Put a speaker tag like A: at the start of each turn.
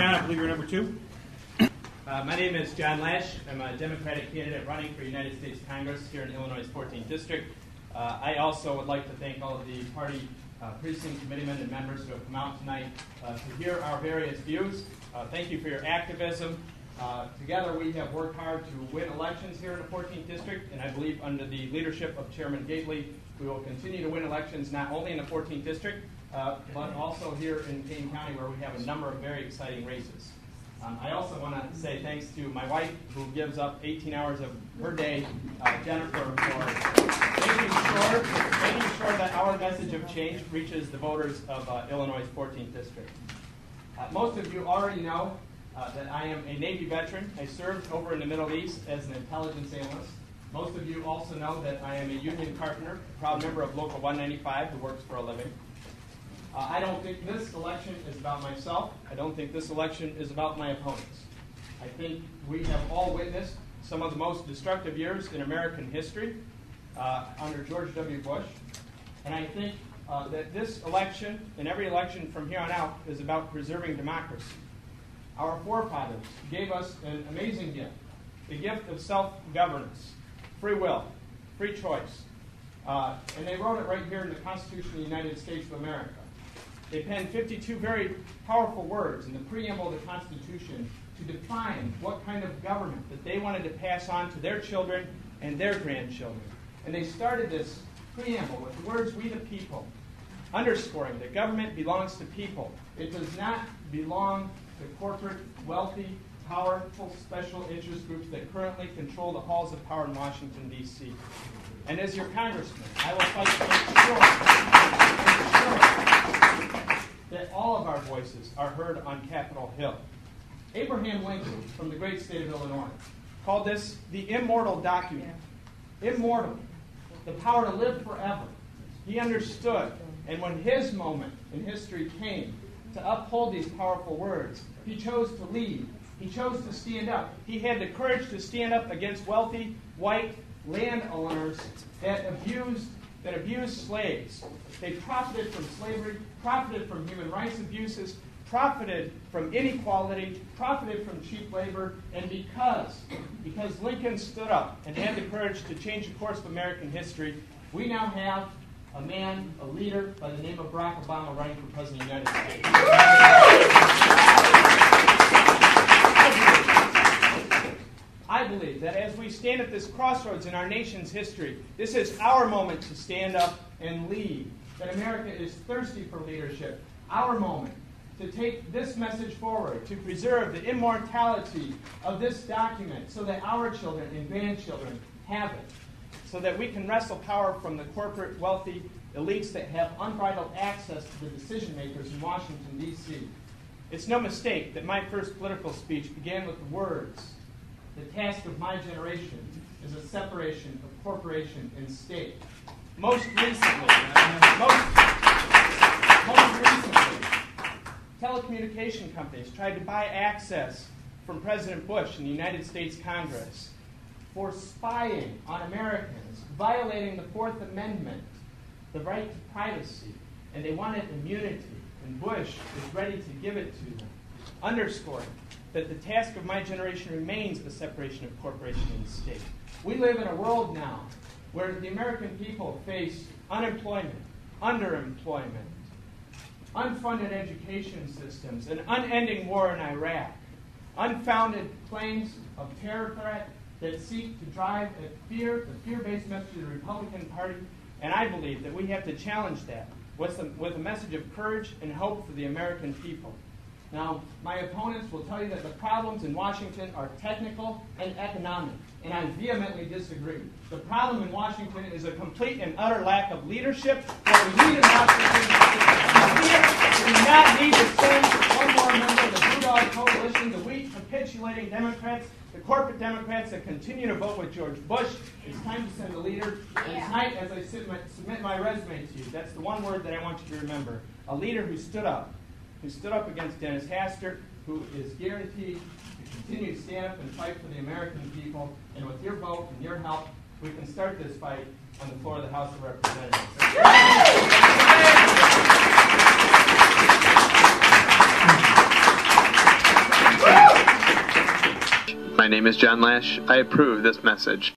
A: John, I believe you're number 2.
B: My name is John Laesch. I'm a Democratic candidate running for United States Congress here in Illinois' 14th District. I also would like to thank all of the party precinct committeemen and members who have come out tonight to hear our various views. Thank you for your activism. Together we have worked hard to win elections here in the 14th District, and I believe under the leadership of Chairman Guethle, we will continue to win elections not only in the 14th District, but also here in Kane County, where we have a number of very exciting races. I also want to say thanks to my wife, who gives up 18 hours of her day, Jennifer, for making sure that our message of change reaches the voters of Illinois' 14th District. Most of you already know that I am a Navy veteran. I served over in the Middle East as an intelligence analyst. Most of you also know that I am a union carpenter, a proud member of Local 195 who works for a living. I don't think this election is about myself. I don't think this election is about my opponents. I think we have all witnessed some of the most destructive years in American history under George W. Bush. And I think that this election, and every election from here on out, is about preserving democracy. Our forefathers gave us an amazing gift, the gift of self-governance, free will, free choice. And they wrote it right here in the Constitution of the United States of America. They penned 52 very powerful words in the preamble of the Constitution to define what kind of government that they wanted to pass on to their children and their grandchildren. And they started this preamble with the words, "We the people," underscoring that government belongs to people. It does not belong to corporate, wealthy, powerful special interest groups that currently control the halls of power in Washington, D.C. And as your congressman, I will fight to ensure that all of our voices are heard on Capitol Hill. Abraham Lincoln, from the great state of Illinois, called this the immortal document. Immortal, the power to live forever. He understood, and when his moment in history came to uphold these powerful words, he chose to lead. He chose to stand up. He had the courage to stand up against wealthy, white landowners that abused slaves. They profited from slavery, profited from human rights abuses, profited from inequality, profited from cheap labor, and because Lincoln stood up and had the courage to change the course of American history, we now have a man, a leader by the name of Barack Obama running for President of the United States. I believe that as we stand at this crossroads in our nation's history, this is our moment to stand up and lead. That America is thirsty for leadership. Our moment to take this message forward, to preserve the immortality of this document so that our children and grandchildren have it, so that we can wrestle power from the corporate wealthy elites that have unbridled access to the decision makers in Washington, D.C. It's no mistake that my first political speech began with the words, "The task of my generation is a separation of corporation and state." Most recently, telecommunication companies tried to buy access from President Bush in the United States Congress for spying on Americans, violating the Fourth Amendment, the right to privacy, and they wanted immunity, and Bush is ready to give it to them, underscoring that the task of my generation remains the separation of corporation and state. We live in a world now where the American people face unemployment, underemployment, unfunded education systems, an unending war in Iraq, unfounded claims of terror threat that seek to drive the fear-based message of the Republican Party, and I believe that we have to challenge that with a message of courage and hope for the American people. Now, my opponents will tell you that the problems in Washington are technical and economic, and I vehemently disagree. The problem in Washington is a complete and utter lack of leadership. What we need in Washington is we do not need to send one more member of the Bulldog Coalition, the weak, capitulating Democrats, the corporate Democrats that continue to vote with George Bush. It's time to send a leader. And tonight, as I submit my resume to you, that's the one word that I want you to remember. A leader who stood up against Dennis Hastert, who is guaranteed to continue to stand up and fight for the American people. And with your vote and your help, we can start this fight on the floor of the House of Representatives.
A: My name is John Laesch. I approve this message.